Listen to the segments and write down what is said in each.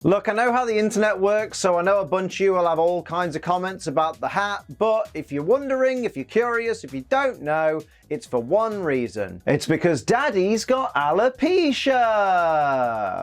Look, I know how the internet works, so I know a bunch of you will have all kinds of comments about the hat, but if you're wondering, if you're curious, if you don't know, it's for one reason. It's because Daddy's got alopecia!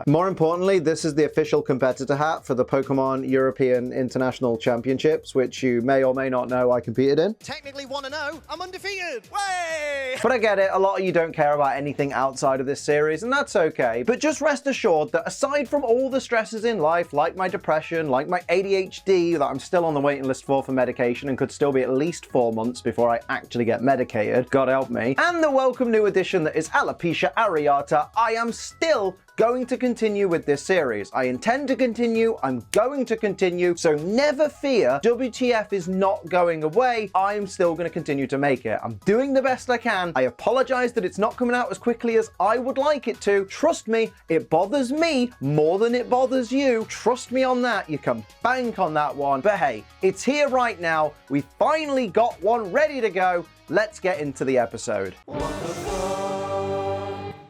More importantly, this is the official competitor hat for the Pokémon European International Championships, which you may or may not know I competed in. Technically 1-0, I'm undefeated! Way! But I get it, a lot of you don't care about anything outside of this series, and that's okay. But just rest assured that aside from all the stresses in life, like my depression, like my ADHD that I'm still on the waiting list for medication and could still be at least 4 months before I actually get medicated, God help me, and the welcome new addition that is alopecia areata, I am still going to continue with this series. I intend to continue, I'm going to continue, so never fear, WTF is not going away, I'm still going to continue to make it. I'm doing the best I can. I apologize that it's not coming out as quickly as I would like it to. Trust me, it bothers me more than it bothers you. Trust me on that, you can bank on that one. But hey, it's here right now, we finally got one ready to go. Let's get into the episode.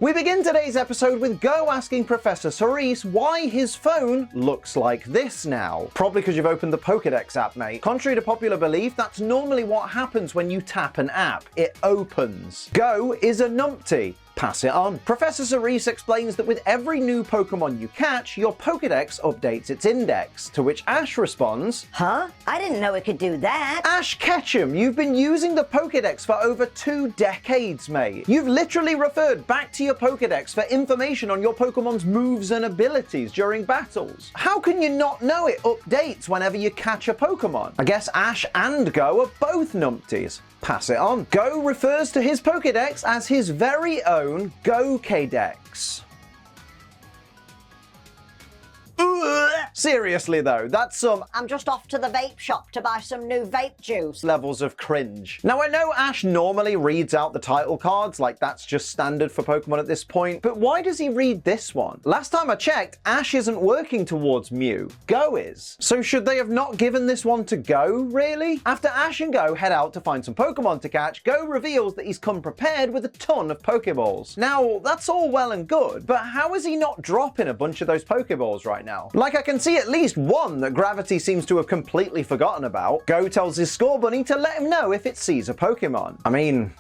We begin today's episode with Go asking Professor Cerise why his phone looks like this now. Probably because you've opened the Pokédex app, mate. Contrary to popular belief, that's normally what happens when you tap an app. It opens. Go is a numpty. Pass it on. Professor Cerise explains that with every new Pokemon you catch, your Pokédex updates its index, to which Ash responds, "Huh? I didn't know it could do that." Ash Ketchum, you've been using the Pokédex for over 2 decades, mate. You've literally referred back to your Pokédex for information on your Pokemon's moves and abilities during battles. How can you not know it updates whenever you catch a Pokemon? I guess Ash and Go are both numpties. Pass it on. Go refers to his Pokédex as his very own Go-K-Dex. Seriously though, that's some I'm just off to the vape shop to buy some new vape juice levels of cringe. Now I know Ash normally reads out the title cards, like that's just standard for Pokemon at this point, but why does he read this one? Last time I checked, Ash isn't working towards Mew, Go is. So should they have not given this one to Go, really? After Ash and Go head out to find some Pokemon to catch, Go reveals that he's come prepared with a ton of Pokeballs. Now, that's all well and good, but how is he not dropping a bunch of those Pokeballs right now? Like, I can see at least one that Gravity seems to have completely forgotten about. Go tells his Score Bunny to let him know if it sees a Pokemon. I mean,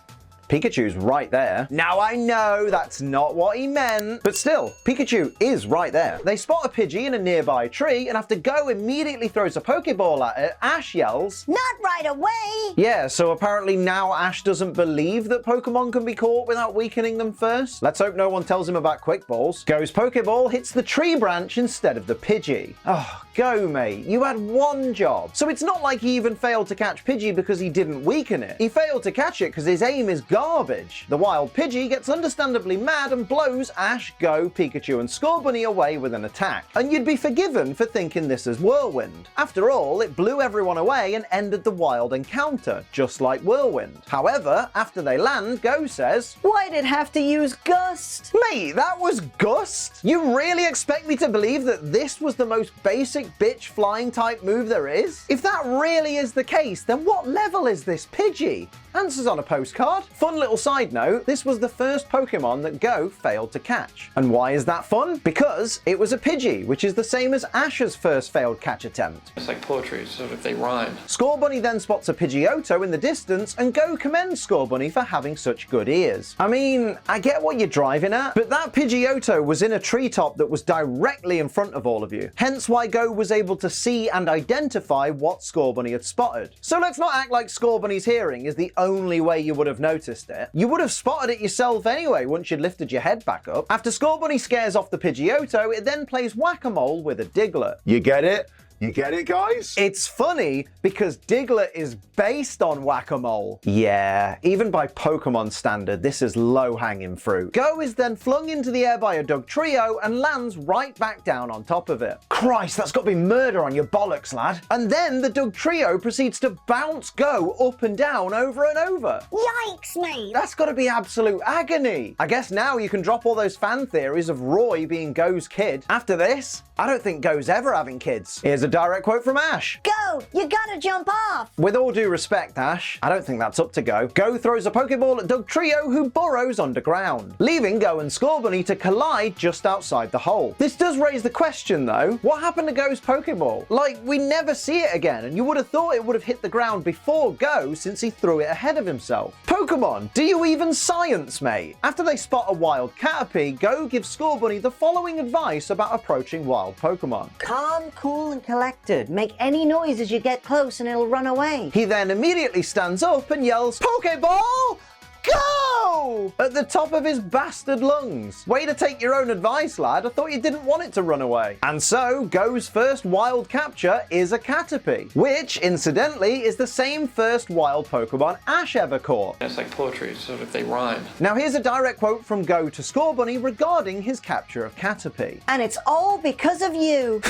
Pikachu's right there. Now I know that's not what he meant, but still, Pikachu is right there. They spot a Pidgey in a nearby tree, and after Go immediately throws a Pokeball at it, Ash yells, "Not right away!" Yeah, so apparently now Ash doesn't believe that Pokemon can be caught without weakening them first. Let's hope no one tells him about Quick Balls. Go's Pokeball hits the tree branch instead of the Pidgey. Oh, Go, mate, you had one job. So it's not like he even failed to catch Pidgey because he didn't weaken it. He failed to catch it because his aim is garbage. The wild Pidgey gets understandably mad and blows Ash, Go, Pikachu, and Score Bunny away with an attack. And you'd be forgiven for thinking this is Whirlwind. After all, it blew everyone away and ended the wild encounter, just like Whirlwind. However, after they land, Go says, "Why'd it have to use Gust?" Mate, that was Gust? You really expect me to believe that this was the most basic bitch flying type move there is? If that really is the case, then what level is this Pidgey? Answers on a postcard. Fun little side note, this was the first Pokemon that Go failed to catch. And why is that fun? Because it was a Pidgey, which is the same as Ash's first failed catch attempt. It's like poetry, so if they rhyme. Score Bunny then spots a Pidgeotto in the distance, and Go commends Score Bunny for having such good ears. I mean, I get what you're driving at, but that Pidgeotto was in a treetop that was directly in front of all of you. Hence why Go was able to see and identify what Score Bunny had spotted. So let's not act like Score Bunny's hearing is the only way you would have noticed it. You would have spotted it yourself anyway once you'd lifted your head back up. After Score Bunny scares off the Pidgeotto, it then plays whack-a-mole with a Diglett. You get it? You get it, guys? It's funny because Diglett is based on Whack-A-Mole. Yeah, even by Pokemon standard, this is low-hanging fruit. Go is then flung into the air by a Dugtrio and lands right back down on top of it. Christ, that's got to be murder on your bollocks, lad. And then the Dugtrio proceeds to bounce Go up and down over and over. Yikes, mate! That's got to be absolute agony. I guess now you can drop all those fan theories of Roy being Go's kid. After this, I don't think Go's ever having kids. Here's a a direct quote from Ash. Go! You gotta jump off! With all due respect, Ash, I don't think that's up to Go. Go throws a Pokeball at Dugtrio, who burrows underground, leaving Go and Scorbunny to collide just outside the hole. This does raise the question, though. What happened to Go's Pokeball? Like, we never see it again, and you would have thought it would have hit the ground before Go since he threw it ahead of himself. Pokemon, do you even science, mate? After they spot a wild Caterpie, Go gives Scorbunny the following advice about approaching wild Pokemon. Calm, cool, and collected. Make any noise as you get close and it'll run away. He then immediately stands up and yells, "Pokeball! Go!" at the top of his bastard lungs. Way to take your own advice, lad. I thought you didn't want it to run away. And so, Go's first wild capture is a Caterpie, which, incidentally, is the same first wild Pokemon Ash ever caught. It's like poetry, so if they rhyme. Now here's a direct quote from Go to Scorbunny regarding his capture of Caterpie. And it's all because of you.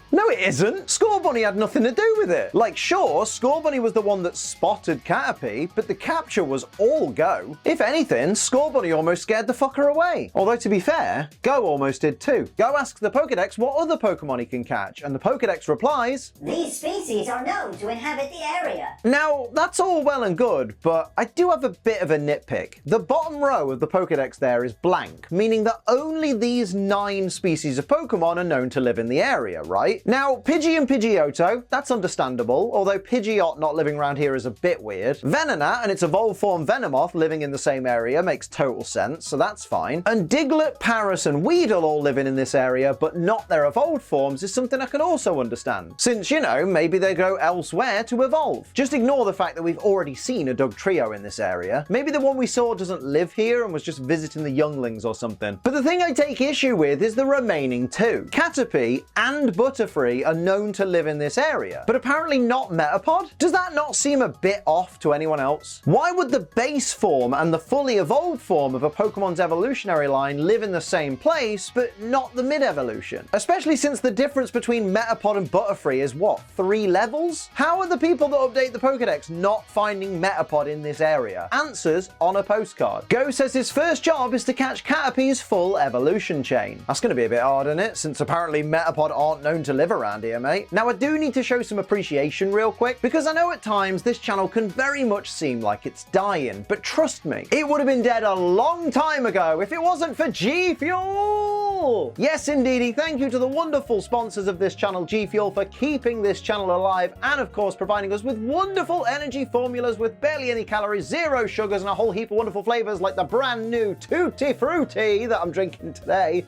No, it isn't. Scorbunny had nothing to do with it. Like, sure, Scorbunny was the one that spotted Caterpie, but the capture was all Go. If anything, Scorbunny almost scared the fucker away. Although, to be fair, Go almost did too. Go asks the Pokedex what other Pokemon he can catch, and the Pokedex replies, These species are known to inhabit the area. Now, that's all well and good, but I do have a bit of a nitpick. The bottom row of the Pokedex there is blank, meaning that only these 9 species of Pokemon are known to live in the area, right? Now, Pidgey and Pidgeotto, that's understandable, although Pidgeot not living around here is a bit weird. Venonat and its evolved form Venomoth living in the same area makes total sense, so that's fine. And Diglett, Paras, and Weedle all living in this area, but not their evolved forms, is something I can also understand. Since, you know, maybe they go elsewhere to evolve. Just ignore the fact that we've already seen a Dugtrio in this area. Maybe the one we saw doesn't live here and was just visiting the younglings or something. But the thing I take issue with is the remaining 2. Caterpie and Butterfree are known to live in this area, but apparently not Metapod? Does that not seem a bit off to anyone else? Why would the base form and the fully evolved form of a Pokemon's evolutionary line live in the same place, but not the mid-evolution? Especially since the difference between Metapod and Butterfree is what, 3 levels? How are the people that update the Pokedex not finding Metapod in this area? Answers on a postcard. Go says his first job is to catch Caterpie's full evolution chain. That's going to be a bit hard, isn't it? Since apparently Metapod aren't known to live around here, mate. Now I do need to show some appreciation real quick, because I know at times this channel can very much seem like it's dying, but trust me, it would have been dead a long time ago if it wasn't for G Fuel! Yes indeedy, thank you to the wonderful sponsors of this channel, G Fuel, for keeping this channel alive and of course providing us with wonderful energy formulas with barely any calories, 0 sugars, and a whole heap of wonderful flavors like the brand new Tutti Frutti that I'm drinking today.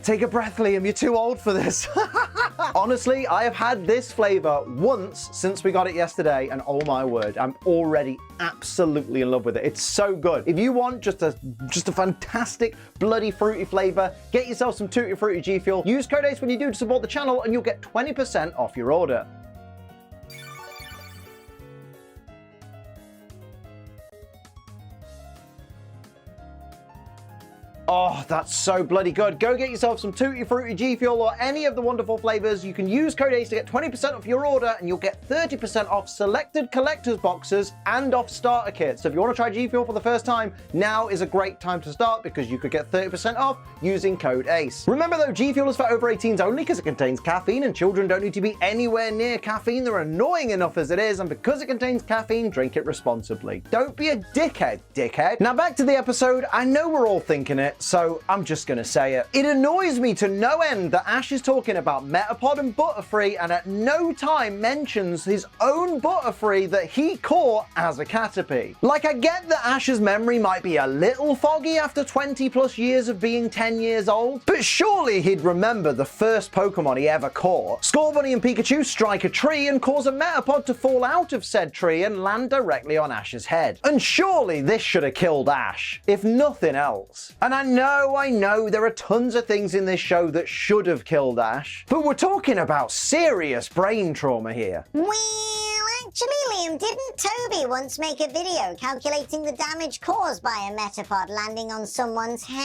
Take a breath, Liam, you're too old for this. Honestly, I have had this flavor once since we got it yesterday, and oh my word, I'm already absolutely in love with it. It's so good. If you want just a fantastic bloody fruity flavor, get yourself some Tutti Frutti G Fuel. Use code ACE when you do to support the channel, and you'll get 20% off your order. Oh, that's so bloody good. Go get yourself some Tutti Frutti G Fuel or any of the wonderful flavors. You can use code ACE to get 20% off your order, and you'll get 30% off selected collector's boxes and off starter kits. So if you want to try G Fuel for the first time, now is a great time to start because you could get 30% off using code ACE. Remember though, G Fuel is for over 18s only because it contains caffeine, and children don't need to be anywhere near caffeine. They're annoying enough as it is, and because it contains caffeine, drink it responsibly. Don't be a dickhead. Now back to the episode. I know we're all thinking it, so I'm just gonna say it. It annoys me to no end that Ash is talking about Metapod and Butterfree and at no time mentions his own Butterfree that he caught as a Caterpie. Like, I get that Ash's memory might be a little foggy after 20 plus years of being 10 years old, but surely he'd remember the first Pokemon he ever caught. Scorbunny and Pikachu strike a tree and cause a Metapod to fall out of said tree and land directly on Ash's head. And surely this should have killed Ash, if nothing else. And I know, there are tons of things in this show that should have killed Ash, but we're talking about serious brain trauma here. Well, actually, Liam, didn't Toby once make a video calculating the damage caused by a Metapod landing on someone's head?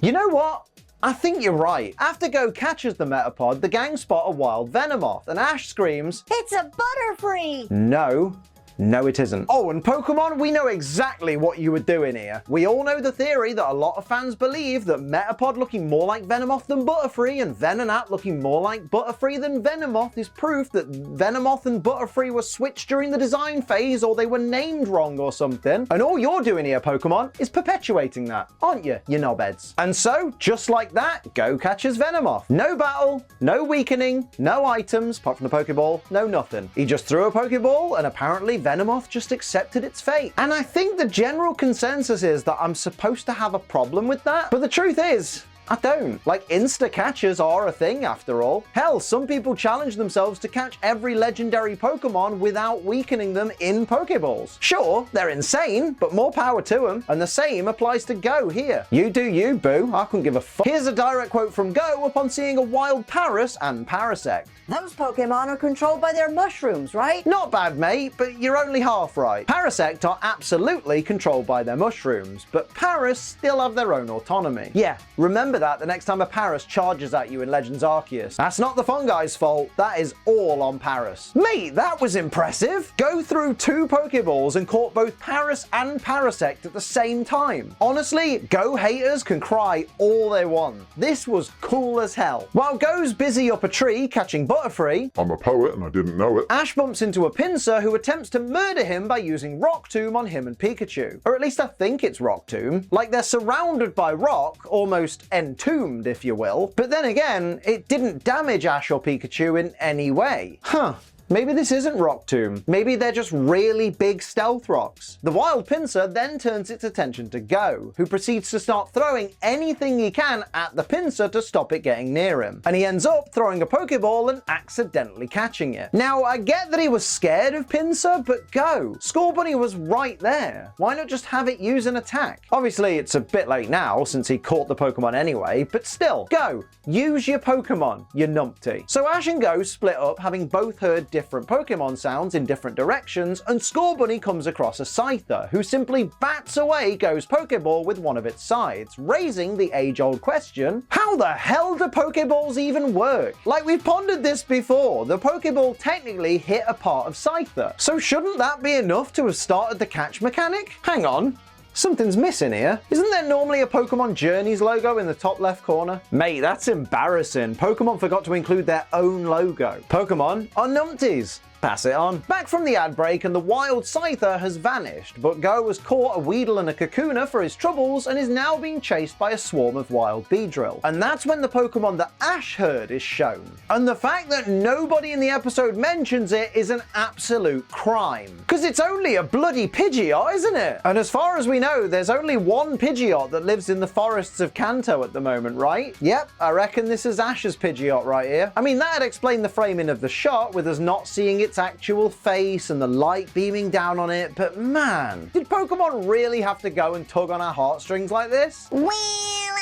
You know what? I think you're right. After Go catches the Metapod, the gang spot a wild Venomoth, and Ash screams, It's a Butterfree! No, No, it isn't. Oh, and Pokemon, we know exactly what you were doing here. We all know the theory that a lot of fans believe that Metapod looking more like Venomoth than Butterfree and Venonat looking more like Butterfree than Venomoth is proof that Venomoth and Butterfree were switched during the design phase or they were named wrong or something. And all you're doing here, Pokemon, is perpetuating that, aren't you knobheads? And so, just like that, Go catches Venomoth. No battle, no weakening, no items, apart from the Pokeball, no nothing. He just threw a Pokeball and apparently Venomoth just accepted its fate. And I think the general consensus is that I'm supposed to have a problem with that, but the truth is, I don't. Like, insta-catches are a thing after all. Hell, some people challenge themselves to catch every legendary Pokemon without weakening them in Pokeballs. Sure, they're insane, but more power to them. And the same applies to Go here. You do you, boo. I couldn't give a fuck. Here's a direct quote from Go upon seeing a wild Paras and Parasect. Those Pokemon are controlled by their mushrooms, right? Not bad, mate, but you're only half right. Parasect are absolutely controlled by their mushrooms, but Paras still have their own autonomy. Yeah, remember that the next time a Paras charges at you in Legends Arceus. That's not the Fungi's fault, that is all on Paras. Mate, that was impressive! Go through 2 Pokeballs and caught both Paras and Parasect at the same time. Honestly, Go haters can cry all they want. This was cool as hell. While Go's busy up a tree catching Butterfree, I'm a poet and I didn't know it. Ash bumps into a Pinsir who attempts to murder him by using Rock Tomb on him and Pikachu. Or at least I think it's Rock Tomb. Like they're surrounded by rock, almost entombed if you will. But then again, it didn't damage Ash or Pikachu in any way. Huh. Maybe this isn't Rock Tomb. Maybe they're just really big stealth rocks. The wild Pinsir then turns its attention to Go, who proceeds to start throwing anything he can at the Pinsir to stop it getting near him. And he ends up throwing a Pokeball and accidentally catching it. Now, I get that he was scared of Pinsir, but Go. Scorbunny was right there. Why not just have it use an attack? Obviously, it's a bit late now since he caught the Pokemon anyway, but still, Go. Use your Pokemon, you numpty. So Ash and Go split up, having both heard different Pokemon sounds in different directions, and Scorbunny comes across a Scyther, who simply bats away Go's Pokeball with one of its sides, raising the age-old question, how the hell do Pokeballs even work? Like, we've pondered this before, the Pokeball technically hit a part of Scyther, so shouldn't that be enough to have started the catch mechanic? Hang on. Something's missing here. Isn't there normally a Pokemon Journeys logo in the top left corner? Mate, that's embarrassing. Pokemon forgot to include their own logo. Pokemon are numpties. Pass it on. Back from the ad break and the wild Scyther has vanished, but Go has caught a Weedle and a Kakuna for his troubles and is now being chased by a swarm of wild Beedrill. And that's when the Pokemon that Ash heard is shown. And the fact that nobody in the episode mentions it is an absolute crime. Because it's only a bloody Pidgeot, isn't it? And as far as we know, there's only one Pidgeot that lives in the forests of Kanto at the moment, right? Yep, I reckon this is Ash's Pidgeot right here. I mean, that'd explain the framing of the shot with us not seeing its actual face and the light beaming down on it, but man, did Pokemon really have to go and tug on our heartstrings like this? Well,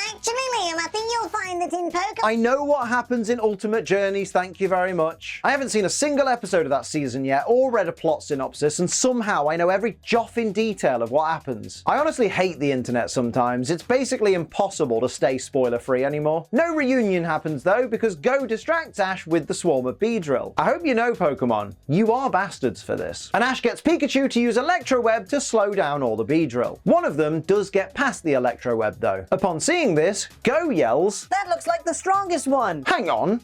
actually, Liam, I think you'll find that in Pokemon... I know what happens in Ultimate Journeys, thank you very much. I haven't seen a single episode of that season yet, or read a plot synopsis, and somehow I know every joff in detail of what happens. I honestly hate the internet sometimes. It's basically impossible to stay spoiler-free anymore. No reunion happens though, because Go distracts Ash with the swarm of Beedrill. I hope you know, Pokemon, you are bastards for this. And Ash gets Pikachu to use Electro Web to slow down all the Beedrill. One of them does get past the Electro Web though. Upon seeing this, Go yells, That looks like the strongest one! hang on.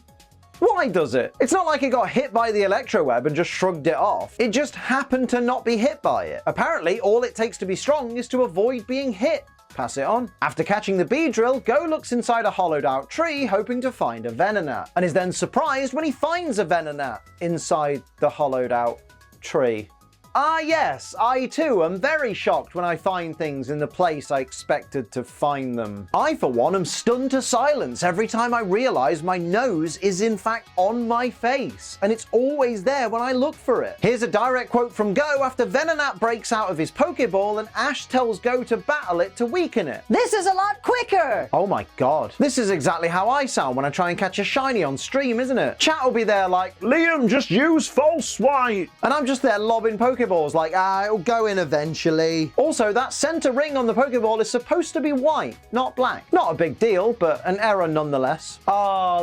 Why does it? It's not like it got hit by the Electro Web and just shrugged it off. It just happened to not be hit by it. Apparently, all it takes to be strong is to avoid being hit. Pass it on. After catching the Beedrill, Go looks inside a hollowed out tree hoping to find a Venonat, and is then surprised when he finds a Venonat inside the hollowed out tree. Ah yes, I too am very shocked when I find things in the place I expected to find them. I for one am stunned to silence every time I realise my nose is in fact on my face, and it's always there when I look for it. Here's a direct quote from Go after Venonat breaks out of his Pokeball and Ash tells Go to battle it to weaken it. This is a lot quicker! Oh my god. This is exactly how I sound when I try and catch a shiny on stream, isn't it? Chat will be there like, Liam, just use false swipe! And I'm just there lobbing Pokeballs Pokeballs like, it'll go in eventually. Also, that center ring on the Pokeball is supposed to be white, not black. Not a big deal, but an error nonetheless.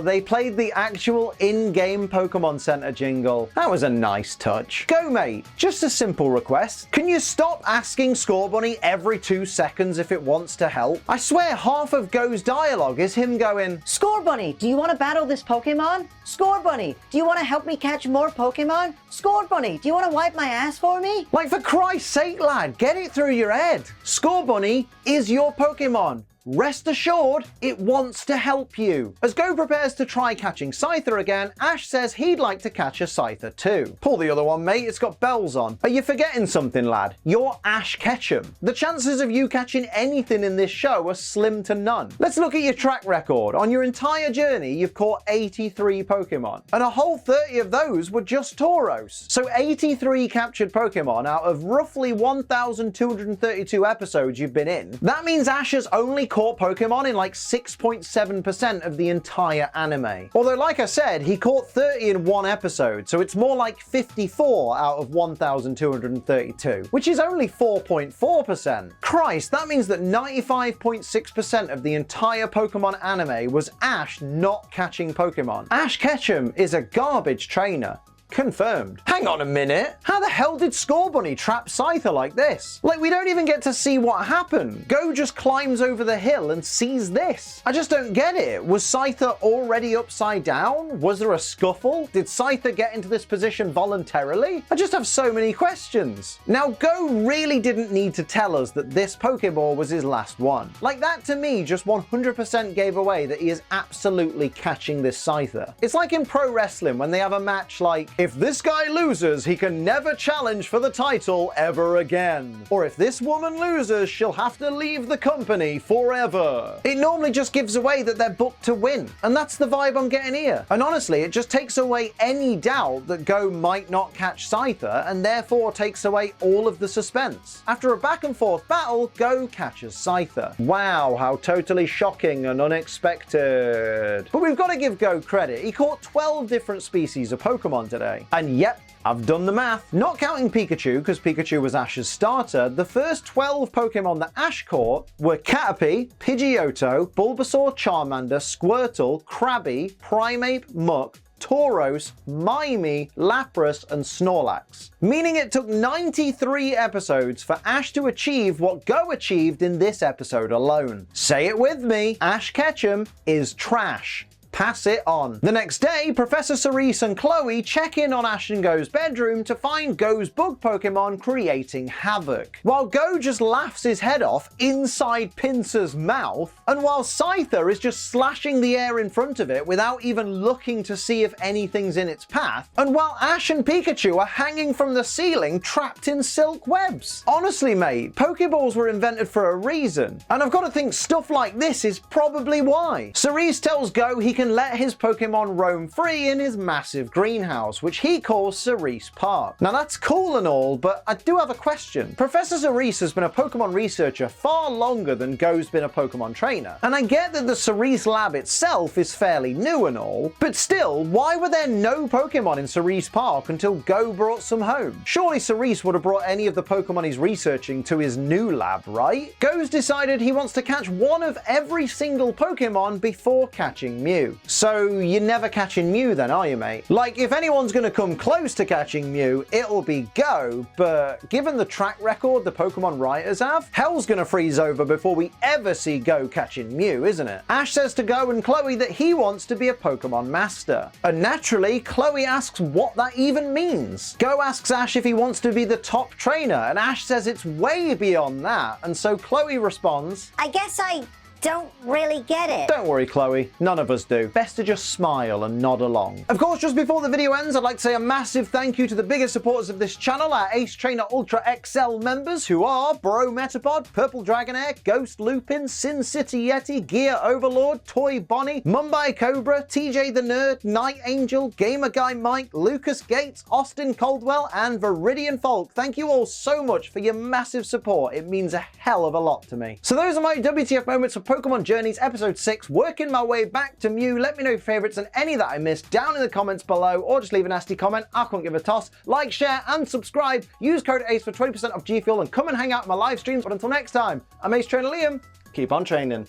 They played the actual in-game Pokemon Center jingle. That was a nice touch. Go, mate. Just a simple request. Can you stop asking Scorbunny every 2 seconds if it wants to help? I swear half of Go's dialogue is him going, Scorbunny, do you want to battle this Pokemon? Scorbunny, do you want to help me catch more Pokemon? Scorbunny, do you want to wipe my ass for me? like, for Christ's sake, lad, get it through your head. Scorbunny is your Pokemon. Rest assured, it wants to help you. As Go prepares to try catching Scyther again, Ash says he'd like to catch a Scyther too. Pull the other one, mate, it's got bells on. Are you forgetting something, lad? You're Ash Ketchum. The chances of you catching anything in this show are slim to none. Let's look at your track record. On your entire journey, you've caught 83 Pokemon, and a whole 30 of those were just Tauros. So 83 captured Pokemon out of roughly 1,232 episodes you've been in. That means Ash has only caught Pokemon in like 6.7% of the entire anime. Although, like I said, he caught 30 in one episode, so it's more like 54 out of 1,232, which is only 4.4%. Christ, that means that 95.6% of the entire Pokemon anime was Ash not catching Pokemon. Ash Ketchum is a garbage trainer. Confirmed. Hang on a minute. How the hell did Scorbunny trap Scyther like this? Like, we don't even get to see what happened. Go just climbs over the hill and sees this. I just don't get it. Was Scyther already upside down? Was there a scuffle? Did Scyther get into this position voluntarily? I just have so many questions. Now, Go really didn't need to tell us that this Pokeball was his last one. Like, that to me just 100% gave away that he is absolutely catching this Scyther. It's like in pro wrestling when they have a match like, if this guy loses, he can never challenge for the title ever again. Or if this woman loses, she'll have to leave the company forever. It normally just gives away that they're booked to win. And that's the vibe I'm getting here. And honestly, it just takes away any doubt that Go might not catch Scyther, and therefore takes away all of the suspense. After a back and forth battle, Go catches Scyther. Wow, how totally shocking and unexpected. But we've got to give Go credit. He caught 12 different species of Pokemon today. And yep, I've done the math. Not counting Pikachu, because Pikachu was Ash's starter, the first 12 Pokemon that Ash caught were Caterpie, Pidgeotto, Bulbasaur, Charmander, Squirtle, Krabby, Primeape, Muk, Tauros, Mimey, Lapras, and Snorlax. Meaning it took 93 episodes for Ash to achieve what Go achieved in this episode alone. Say it with me, Ash Ketchum is trash. Pass it on. The next day, Professor Cerise and Chloe check in on Ash and Go's bedroom to find Go's bug Pokemon creating havoc. While Go just laughs his head off inside Pinsir's mouth, and while Scyther is just slashing the air in front of it without even looking to see if anything's in its path, and while Ash and Pikachu are hanging from the ceiling trapped in silk webs. Honestly, mate, Pokeballs were invented for a reason, and I've got to think stuff like this is probably why. Cerise tells Go he can let his Pokemon roam free in his massive greenhouse, which he calls Cerise Park. Now that's cool and all, but I do have a question. Professor Cerise has been a Pokemon researcher far longer than Go's been a Pokemon trainer, and I get that the Cerise lab itself is fairly new and all, but still, why were there no Pokemon in Cerise Park until Go brought some home? Surely Cerise would have brought any of the Pokemon he's researching to his new lab, right? Go's decided he wants to catch one of every single Pokemon before catching Mew. So you're never catching Mew then, are you, mate? Like, if anyone's gonna come close to catching Mew, it'll be Go, but given the track record the Pokemon writers have, hell's gonna freeze over before we ever see Go catching Mew, isn't it? Ash says to Go and Chloe that he wants to be a Pokemon master. And naturally, Chloe asks what that even means. Go asks Ash if he wants to be the top trainer, and Ash says it's way beyond that, and so Chloe responds, I guess I don't really get it. Don't worry, Chloe. None of us do. Best to just smile and nod along. Of course, just before the video ends, I'd like to say a massive thank you to the biggest supporters of this channel, our Ace Trainer Ultra XL members, who are Bro Metapod, Purple Dragonair, Ghost Lupin, Sin City Yeti, Gear Overlord, Toy Bonnie, Mumbai Cobra, TJ the Nerd, Night Angel, Gamer Guy Mike, Lucas Gates, Austin Caldwell, and Viridian Folk. Thank you all so much for your massive support. It means a hell of a lot to me. So those are my WTF moments of Pokemon Journeys Episode 6, working my way back to Mew. Let me know your favourites and any that I missed down in the comments below, or just leave a nasty comment. I couldn't give a toss. Like, share, and subscribe. Use code ACE for 20% off G Fuel and come and hang out in my live streams. But until next time, I'm Ace Trainer Liam. Keep on training.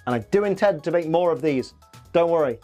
And I do intend to make more of these. Don't worry.